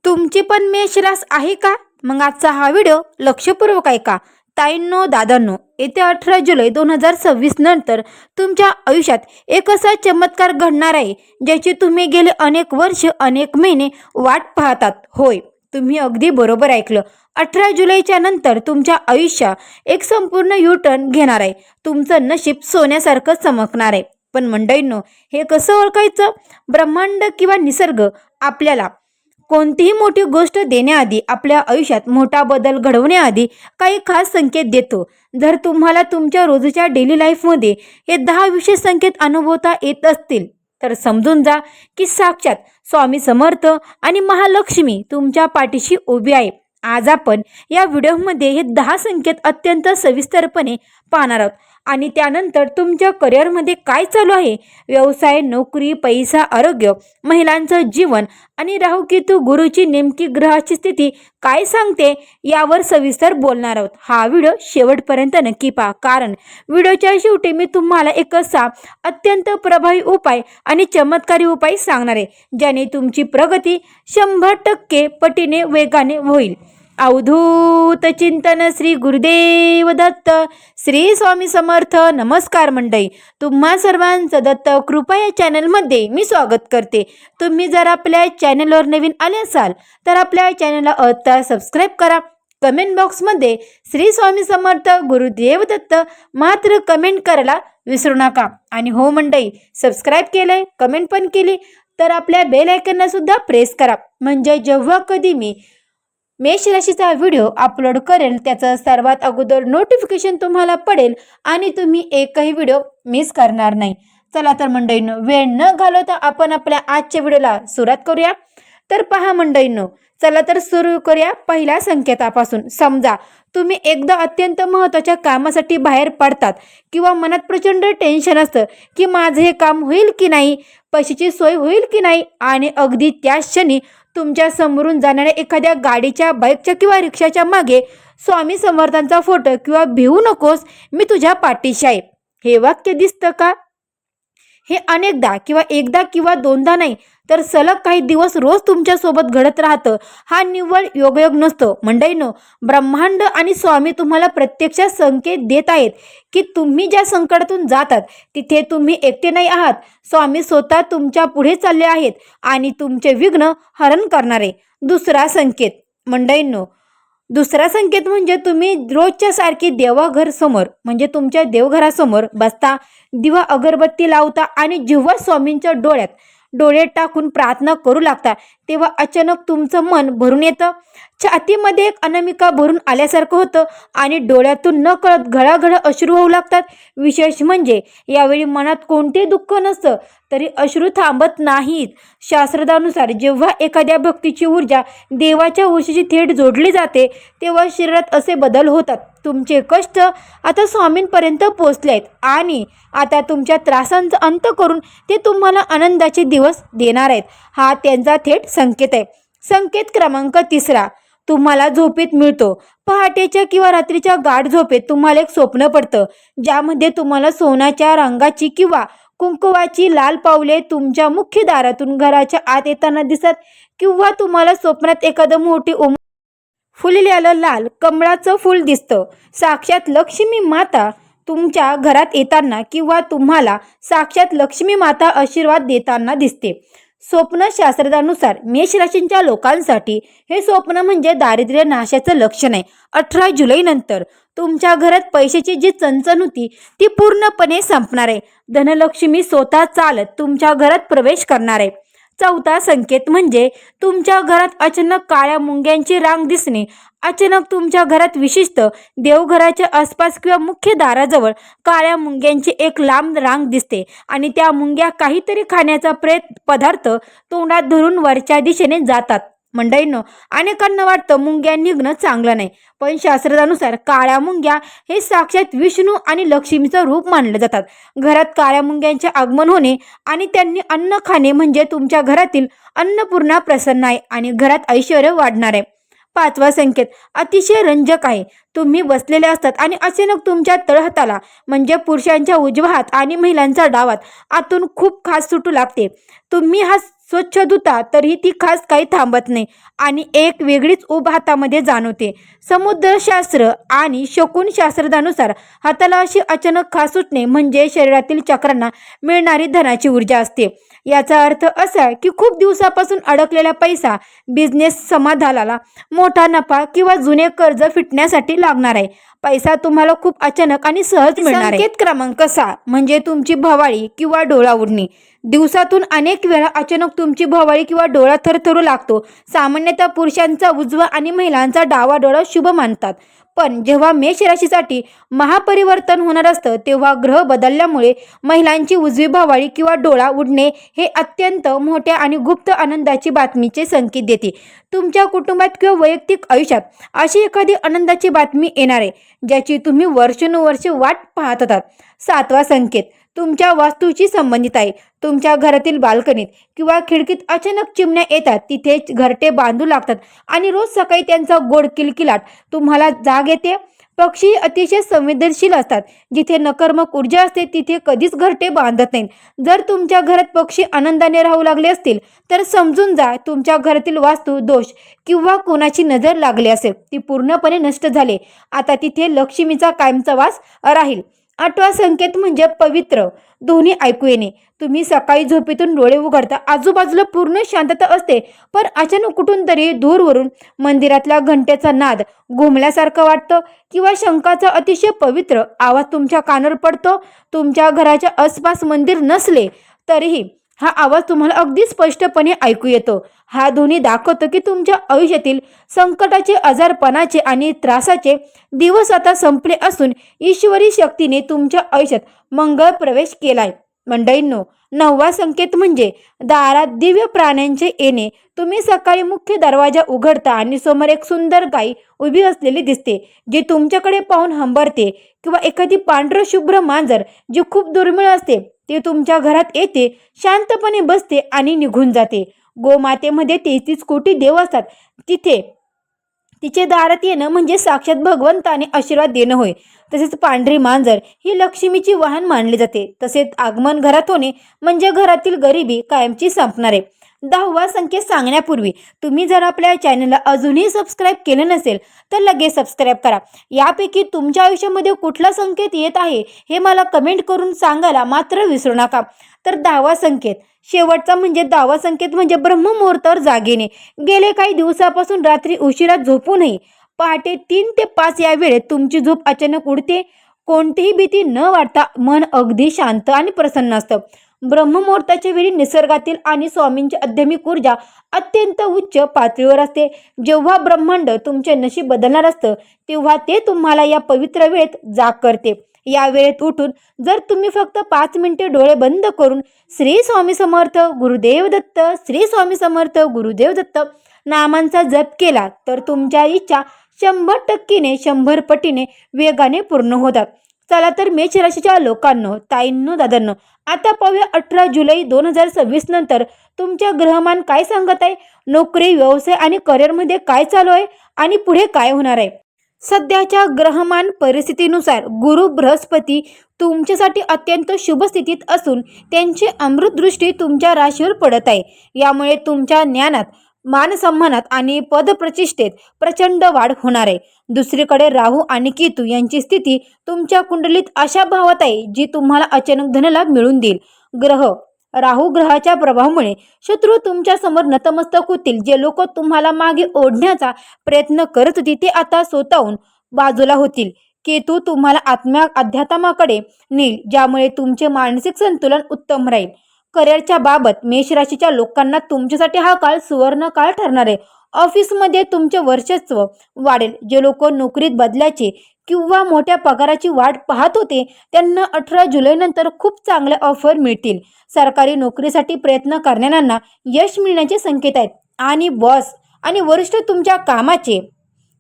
तुमची पण मेष रास आहे का? मग आजचा हा व्हिडिओ लक्षपूर्वक ऐका. ताईंनो, दादांनो, येत्या 18 जुलै 2026 नंतर तुमच्या आयुष्यात एक असा चमत्कार घडणार आहे ज्याची तुम्ही गेले अनेक वर्ष अनेक महिने वाट पाहतात. होय, तुम्ही अगदी बरोबर ऐकलं. 18 जुलैच्या नंतर तुमच्या आयुष्यात एक संपूर्ण यू-टर्न घेणार आहे. तुमचं नशीब सोन्यासारखं चमकणार आहे. पण मंडळींनो, हे कसं ओळखायचं? ब्रह्मांड किंवा निसर्ग आपल्याला कोणतीही मोठी गोष्ट देण्याआधी, आपल्या आयुष्यात मोठा बदल घडवण्याआधी काही खास संकेत देतो. जर तुम्हाला तुमच्या रोजच्या डेली लाईफमध्ये हे 10 विशेष संकेत अनुभवता येत असतील तर समजून जा की साक्षात स्वामी समर्थ आणि महालक्ष्मी तुमच्या पाठीशी उभी आहे. आज आपण या व्हिडिओमध्ये हे 10 संकेत अत्यंत सविस्तरपणे पाहणार आहोत आणि त्यानंतर तुमच्या करिअरमध्ये काय चालू आहे, व्यवसाय, नोकरी, पैसा, आरोग्य, महिलांचं जीवन आणि राहू केतू गुरुची नेमकी ग्रहाची स्थिती काय सांगते यावर सविस्तर बोलणार आहोत. हा व्हिडिओ शेवटपर्यंत नक्की पहा, कारण व्हिडिओच्या शेवटी मी तुम्हाला एक असा अत्यंत प्रभावी उपाय आणि चमत्कारी उपाय सांगणार आहे ज्याने तुमची प्रगती 100% पटीने वेगाने होईल. अवधूत चिंतन श्री गुरुदेव दत्त. श्री स्वामी समर्थ. नमस्कार मंडळी, तुम्हा सर्वांचं दत्त कृपा या चॅनलमध्ये मी स्वागत करते. तुम्ही जर आपल्या चॅनलवर नवीन आले असाल तर आपल्या चॅनलला आता सबस्क्राईब करा. कमेंट बॉक्समध्ये श्री स्वामी समर्थ गुरुदेव दत्त मात्र कमेंट करायला विसरू नका. आणि हो मंडळी, सबस्क्राईब केलंय, कमेंट पण केली तर आपल्या बेल आयकॉनला सुद्धा प्रेस करा, म्हणजे जेव्हा कधी मी मेष राशीचा व्हिडिओ अपलोड करेल त्याचं सर्वात अगोदर नोटिफिकेशन तुम्हाला पडेल आणि तुम्ही एकही व्हिडिओ मिस करणार नाही. चला तर मंडळींनो, वेळ न घालवता आपण आपल्या आजच्या व्हिडिओला सुरुवात करूया. तर पहा मंडळींनो, चला तर सुरू करूया पहिल्या संकेतापासून. समजा तुम्ही एकदा अत्यंत महत्त्वाच्या कामासाठी बाहेर पडतात किंवा मनात प्रचंड टेन्शन असतं की माझं हे काम होईल की नाही, पैशाची सोय होईल की नाही, आणि अगदी त्याच क्षणी तुमच्या समोरून जाणाऱ्या एखाद्या गाडीच्या, बाईकच्या किंवा रिक्षाच्या मागे स्वामी समर्थांचा फोटो किंवा भिवू नकोस, मी तुझ्या पाठीशी आहे हे वाक्य दिसतं का? हे अनेकदा किंवा एकदा किंवा दोनदा नाही तर सलग काही दिवस रोज तुमच्यासोबत घडत राहतं. हा निव्वळ योगयोग नसतो मंडळींनो. ब्रह्मांड आणि स्वामी तुम्हाला प्रत्यक्षात संकेत देत आहेत की तुम्ही ज्या संकटातून जातात तिथे तुम्ही एकटे नाही आहात. स्वामी स्वतः तुमच्या पुढे चालले आहेत आणि तुमचे विघ्न हरण करणारे. दुसरा संकेत मंडळींनो, दुसरा संकेत म्हणजे तुम्ही रोजच्या सारखी देवाघर समोर म्हणजे तुमच्या देवघरासमोर बसता, दिवा अगरबत्ती लावता आणि जेव्हा स्वामींच्या डोळ्यात डोळे टाकून प्रार्थना करू लागता तेव्हा अचानक तुमचं मन भरून येतं. छातीमध्ये एक अनामिका भरून आल्यासारखं होतं आणि डोळ्यातून नकळत घळाघळा अश्रू होऊ लागतात. विशेष म्हणजे यावेळी मनात कोणते दुःख नसतं तरी अश्रू थांबत नाहीत. शास्त्रानुसार जेव्हा एखाद्या भक्तीची ऊर्जा देवाच्या ऊर्जेशी थेट जोडली जाते तेव्हा शरीरात असे बदल होतात. तुमचे कष्ट आता स्वामींपर्यंत पोचले आहेत आणि आता तुमच्या त्रासांचा अंत करून ते तुम्हाला आनंदाचे दिवस देणार आहेत. हा त्यांचा थेट संकेत आहे. संकेत क्रमांक तिसरा, तुम्हाला झोपेत मिळतो. पहाटेच्या किंवा रात्रीच्या गाढ झोपेत तुम्हाला एक स्वप्न पडतं ज्यामध्ये तुम्हाला सोन्याच्या रंगाची किंवा कुंकवाची लाल पावले तुमच्या मुख्य दारातून घराच्या आत येताना दिसत, किंवा तुम्हाला स्वप्नात एखादं मोठी फुललेलं लाल कमळाचं फूल दिसतं. साक्षात लक्ष्मी माता तुमच्या घरात येताना किंवा तुम्हाला साक्षात लक्ष्मी माता आशीर्वाद देताना दिसते. स्वप्नशास्त्रानुसार मेष राशींच्या लोकांसाठी हे स्वप्न म्हणजे दारिद्र्य नाशाचं लक्षण आहे. 18 जुलैनंतर तुमच्या घरात पैशाची जी चणचण होती ती पूर्णपणे संपणार आहे. धनलक्ष्मी स्वतः चालत तुमच्या घरात प्रवेश करणार आहे. चौथा संकेत म्हणजे तुमच्या घरात अचानक काळ्या मुंग्यांची रांग दिसणे. अचानक तुमच्या घरात, विशिष्ट देवघराच्या आसपास किंवा मुख्य दाराजवळ काळ्या मुंग्यांची एक लांब रांग दिसते आणि त्या मुंग्या काहीतरी खाण्याचा पदार्थ तोंडात धरून वरच्या दिशेने जातात. मंडळींनो, अनेकांना वाटतं मुंग्या निघणं चांगलं नाही, पण शास्त्रानुसार काळ्या मुंग्या हे साक्षात विष्णू आणि लक्ष्मीचं रूप मानले जातात. घरात काळ्या मुंग्यांचे आगमन होणे आणि त्यांनी अन्न खाणे म्हणजे तुमच्या घरातील अन्नपूर्णा प्रसन्न आहे आणि घरात ऐश्वर्य वाढणार आहे. पाचवा संकेत अतिशय रंजक आहे. तुम्ही बसलेले असतात आणि अचानक तुमच्या तळहाताला म्हणजे पुरुषांच्या उजवा हात आणि महिलांचा डावा हात आतून खूप खास सुटू लागते. तुम्ही हा स्वच्छ धुता तरीही ती खास काही थांबत नाही आणि एक वेगळीच ऊब हातामध्ये जाणवते. समुद्रशास्त्र आणि शकुनशास्त्रानुसार हाताला अशी अचानक खास सुटणे म्हणजे शरीरातील चक्रांना मिळणारी धनाची ऊर्जा असते. याचा अर्थ असा की खूप दिवसापासून अडकलेला पैसा, बिझनेस समाधानाला, मोठा नफा किंवा जुने कर्ज फिटण्यासाठी लागणार आहे. पैसा तुम्हाला खूप अचानक आणि सहज मिळणार आहे. संकेत क्रमांक 6 म्हणजे तुमची भवाळी किंवा डोळा उडणे. दिवसातून अनेक वेळा अचानक तुमची भवाळी किंवा डोळा थरथरू लागतो. सामान्यतः पुरुषांचा उजवा आणि महिलांचा डावा डोळा शुभ मानतात. पण जेव्हा मेष राशीसाठी महापरिवर्तन होणार असतं तेव्हा ग्रह बदलल्यामुळे महिलांची उजवी भवाळी किंवा डोळा उडणे हे अत्यंत मोठ्या आणि गुप्त आनंदाची बातमीचे संकेत देते. तुमच्या कुटुंबात किंवा वैयक्तिक आयुष्यात अशी एखादी आनंदाची बातमी येणार आहे ज्याची तुम्ही वर्षानुवर्षे वाट पाहत होतात. 7वा संकेत तुमच्या वास्तूशी संबंधित आहे. तुमच्या घरातील बाल्कनीत किंवा खिडकीत अचानक चिमण्या येतात, तिथे घरटे बांधू लागतात आणि रोज सकाळी त्यांचा गोड किलकिलाट तुम्हाला जाग येते. पक्षी अतिशय संवेदनशील असतात. जिथे नकारात्मक ऊर्जा असते तिथे कधीच घरटे बांधत नाहीत. जर तुमच्या घरात पक्षी आनंदाने राहू लागले असतील तर समजून जा तुमच्या घरातील वास्तू दोष किंवा कोणाची नजर लागली असेल ती पूर्णपणे नष्ट झाली. आता तिथे लक्ष्मीचा कायमचा वास राहील. 8वा संकेत म्हणजे पवित्र ध्वनी ऐकू येणे. तुम्ही सकाळी झोपेतून डोळे उघडता, आजूबाजूला पूर्ण शांतता असते, पण अचानक कुठून तरी दूरवरून मंदिरातल्या घंटेचा नाद घुमल्यासारखं वाटतं किंवा शंखाचा अतिशय पवित्र आवाज तुमच्या कानावर पडतो. तुमच्या घराच्या आसपास मंदिर नसले तरीही हा आवाज तुम्हाला अगदी स्पष्टपणे ऐकू येतो. हा ध्वनी दाखवतो की तुमच्या आयुष्यातील संकटाचे, आजारपणाचे आणि त्रासाचे दिवस आता संपले असून ईश्वरी शक्तीने तुमच्या आयुष्यात मंगळ प्रवेश केलाय. मंडळींनो, 9वा संकेत म्हणजे दारात दिव्य प्राण्यांचे येणे. तुम्ही सकाळी मुख्य दरवाजा उघडता आणि समोर एक सुंदर गाई उभी असलेली दिसते जी तुमच्याकडे पाहून हंबरते, किंवा एखादी पांढरं शुभ्र मांजर जी खूप दुर्मिळ असते ते तुमच्या घरात येते, शांतपणे बसते आणि निघून जाते. गोमातेमध्ये 33 कोटी देव असतात. तिचे दारात येणं म्हणजे साक्षात भगवंताने आशीर्वाद देणं होय. तसेच पांढरी मांजर ही लक्ष्मीची वाहन मानली जाते. तसेच आगमन घरात होणे म्हणजे घरातील गरिबी कायमची संपणार आहे. 10वा संकेत सांगण्यापूर्वी तुम्ही जर आपल्या चॅनलला अजूनही सबस्क्राईब केलं नसेल तर लगेच सबस्क्राईब करा. यापैकी तुमच्या आयुष्यामध्ये कुठला संकेत येत आहे हे मला कमेंट करून सांगायला मात्र विसरू नका. तर 10वा संकेत शेवटचा म्हणजे 10वा संकेत म्हणजे ब्रह्ममुहूर्तावर जागेने. गेले काही दिवसापासून रात्री उशिरा झोपू नये. पहाटे 3 ते 5 या वेळेत तुमची झोप अचानक उडते. कोणतीही भीती न वाटता मन अगदी शांत आणि प्रसन्न असतं. ब्रह्ममुहूर्ताच्या वेळी निसर्गातील आणि स्वामींची आध्यात्मिक ऊर्जा अत्यंत उच्च पातळीवर असते. जेव्हा ब्रह्मांड तुमचे नशीब बदलणार असतं तेव्हा ते तुम्हाला या पवित्र वेळेत जाग करते. या वेळेत उठून जर तुम्ही फक्त 5 मिनिटे डोळे बंद करून श्री स्वामी समर्थ गुरुदेव दत्त, श्री स्वामी समर्थ गुरुदेव दत्त नामांचा जप केला तर तुमच्या इच्छा 100% 100 पटीने वेगाने पूर्ण होतात. चला तर मेष राशीच्या लोकांनो, ताईंनो, दादांनो, आता पाहूया 18 जुलै 2026 नंतर तुमच्या ग्रहमान काय सांगत आहे. नोकरी, व्यवसाय आणि करिअरमध्ये काय चालू आहे आणि पुढे काय होणार आहे. सध्याच्या ग्रहमान परिस्थितीनुसार गुरु बृहस्पती तुमच्यासाठी अत्यंत शुभ स्थितीत असून त्यांची अमृतदृष्टी तुमच्या राशीवर पडत आहे. यामुळे तुमच्या ज्ञानात, मानसन्मानात आणि पदप्रतिष्ठेत प्रचंड वाढ होणार आहे. दुसरीकडे राहू आणि केतू यांची स्थिती तुमच्या कुंडलीत अशा भावात आहे जी तुम्हाला अचानक धनलाभ मिळवून देईल. राहू ग्रहाच्या प्रभावामुळे शत्रू तुमच्या समोर नतमस्तक होतील. जे लोक तुम्हाला मागे ओढण्याचा प्रयत्न करत होते ते आता स्वतःहून बाजूला होतील. केतू तुम्हाला अध्यात्माकडे नेईल, ज्यामुळे तुमचे मानसिक संतुलन उत्तम राहील. करिअरच्या बाबत मेष राशीच्या लोकांना तुमच्यासाठी हा काळ सुवर्ण काळ ठरणार आहे. ऑफिसमध्ये तुमचे वर्चस्व वाढेल. जे लोक नोकरीत बदलायचे किंवा मोठ्या पगाराची वाट पाहत होते त्यांना 18 जुलै नंतर खूप चांगल्या ऑफर मिळतील. सरकारी नोकरीसाठी प्रयत्न करणाऱ्यांना यश मिळण्याचे संकेत आहेत आणि बॉस आणि वरिष्ठ तुमच्या कामाचे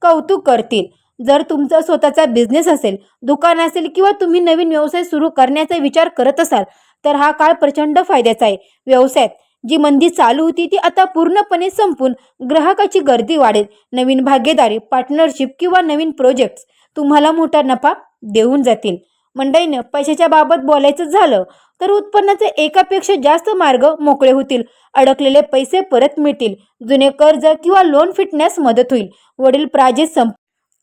कौतुक करतील. जर तुमचा स्वतःचा बिझनेस असेल, दुकान असेल किंवा तुम्ही नवीन व्यवसाय सुरू करण्याचा विचार करत असाल तर हा काळ प्रचंड फायद्याचा आहे. व्यवसायात जी मंदी चालू होती ती आता पूर्णपणे संपून ग्राहकाची गर्दी वाढेल. नवीन भागीदारी, पार्टनरशिप किंवा नवीन प्रोजेक्ट्स तुम्हाला मोठा नफा देऊन जातील. मंडळीनं पैशाच्या बाबत बोलायचं झालं तर उत्पन्नाचे एकापेक्षा जास्त मार्ग मोकळे होतील. अडकलेले पैसे परत मिळतील. जुने कर्ज किंवा लोन फिटण्यास मदत होईल. वडील प्राजित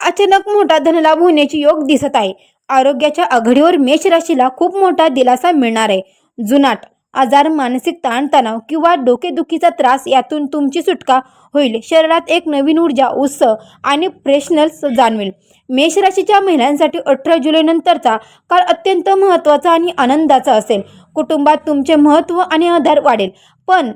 अचानक मोठा धनलाभ होण्याची योग दिसत आहे. आरोग्याच्या आघाडीवर मेष राशीला खूप मोठा दिलासा मिळणार आहे. जुनाट आजार, मानसिक ताणतणाव किंवा डोकेदुखीचा त्रास यातून तुमची सुटका होईल. शरीरात एक नवीन ऊर्जा, उत्साह आणि फ्रेशनेस जाणवेल. मेष राशीच्या महिलांसाठी 18 जुलै नंतरचा काळ अत्यंत महत्त्वाचा आणि आनंदाचा असेल. कुटुंबात तुमचे महत्त्व आणि आधार वाढेल. पण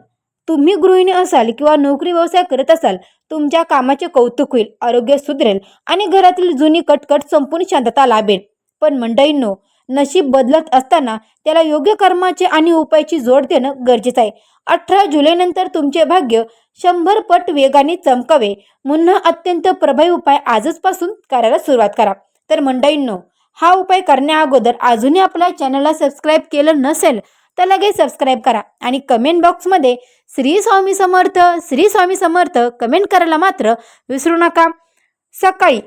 तुम्ही गृहिणी असाल किंवा नोकरी व्यवसाय करत असाल, तुमच्या कामाचे कौतुक होईल. आरोग्य सुधरेल आणि घरातील जुनी कटकट संपूर्ण शांतता लाभेल. पण मंडळींनो, नशीब बदलत असताना त्याला योग्य कर्माचे आणि उपायाची जोड देणं गरजेचं आहे. 18 जुलैनंतर तुमचे भाग्य 100 पट वेगाने चमकावे म्हणून अत्यंत प्रभावी उपाय आजपासून करायला सुरुवात करा. तर मंडळींनो, हा उपाय करण्या अगोदर अजूनही आपल्या चॅनलला सबस्क्राईब केलं नसेल तर लगेच सबस्क्राईब करा आणि कमेंट बॉक्समध्ये श्री स्वामी समर्थ कमेंट करायला मात्र विसरू नका. सकाळी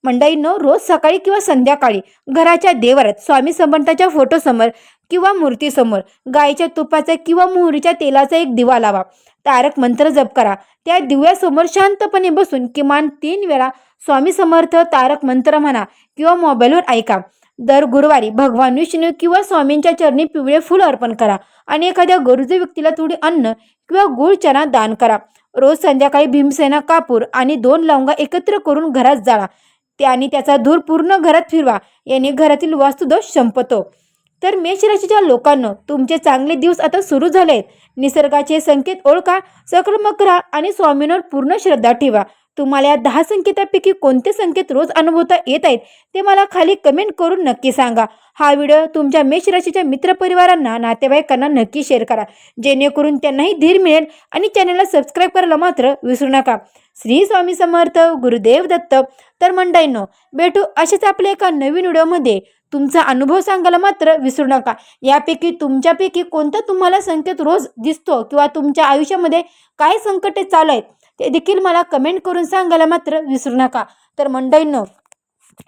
मंडळींनो, रोज सकाळी किंवा संध्याकाळी घराच्या देवाऱ्यात स्वामी समर्थांच्या फोटोसमोर किंवा मूर्तीसमोर गायीच्या तुपाचा किंवा मोहरीच्या तेलाचा एक दिवा लावा. तारक मंत्र जप करा. त्या दिव्यासमोर शांतपणे बसून किमान 3 वेळा स्वामी समर्थ तारक मंत्र म्हणा किंवा मोबाईलवर ऐका. दर गुरुवारी भगवान विष्णू किंवा स्वामींच्या चरणी पिवळे फूल अर्पण करा आणि एखाद्या गरजू व्यक्तीला थोडी अन्न किंवा गुळ चणा दान करा. रोज संध्याकाळी भीमसेना कापूर आणि 2 लवंगा एकत्र करून घरात जाळा आणि त्याचा धूर पूर्ण घरात फिरवा. याने घरातील वास्तुदोष संपतो. तर मेष राशीच्या लोकांनो, तुमचे चांगले दिवस आता सुरू झाले आहेत. निसर्गाचे संकेत ओळखा, सकारात्मक राहा आणि स्वामींवर पूर्ण श्रद्धा ठेवा. तुम्हाला या 10 संकेतापैकी कोणते संकेत रोज अनुभवता येत आहेत ते मला खाली कमेंट करून नक्की सांगा. हा व्हिडिओ तुमच्या मेष राशीच्या मित्रपरिवारांना, नातेवाईकांना नक्की शेअर करा, जेणेकरून त्यांनाही धीर मिळेल. आणि चॅनलला सबस्क्राईब करायला मात्र विसरू नका. श्री स्वामी समर्थ, गुरुदेव दत्त. तर मंडळींनो, भेटू असेच आपल्या एका नवीन व्हिडिओमध्ये. तुमचा अनुभव सांगायला मात्र विसरू नका. यापैकी तुमच्यापैकी कोणता तुम्हाला संकेत रोज दिसतो किंवा तुमच्या आयुष्यामध्ये काय संकटे चालू आहेत ते देखील मला कमेंट करून सांगायला मात्र विसरू नका. तर मंडळींनो,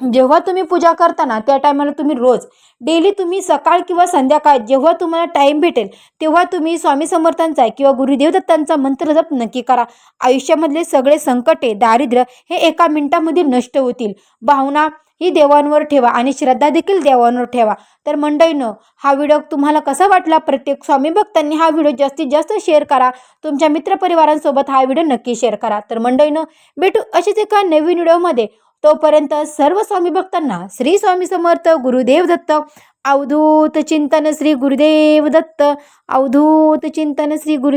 जेव्हा तुम्ही पूजा करताना त्या टायमाला तुम्ही रोज डेली तुम्ही सकाळ किंवा संध्याकाळ जेव्हा तुम्हाला टाईम भेटेल तेव्हा तुम्ही स्वामी समर्थांचा किंवा गुरुदेव दत्तांचा मंत्र जप नक्की करा. आयुष्यामधले सगळे संकटे, दारिद्र्य हे एका मिनिटामध्ये नष्ट होतील. भावना ही देवांवर ठेवा आणि श्रद्धा देखील देवांवर ठेवा. तर मंडळींनो, हा व्हिडिओ तुम्हाला कसा वाटला? प्रत्येक स्वामी भक्तांनी हा व्हिडिओ जास्तीत जास्त शेअर करा. तुमच्या मित्रपरिवारांसोबत हा व्हिडिओ नक्की शेअर करा. तर मंडळींनो, भेटू अशीच एका नवीन व्हिडिओमध्ये. तोपर्यंत सर्व स्वामी भक्तांना श्री स्वामी समर्थ, गुरुदेव दत्त. अवधूत चिंतन श्री गुरुदेव दत्त. अवधूत चिंतन श्री गुरु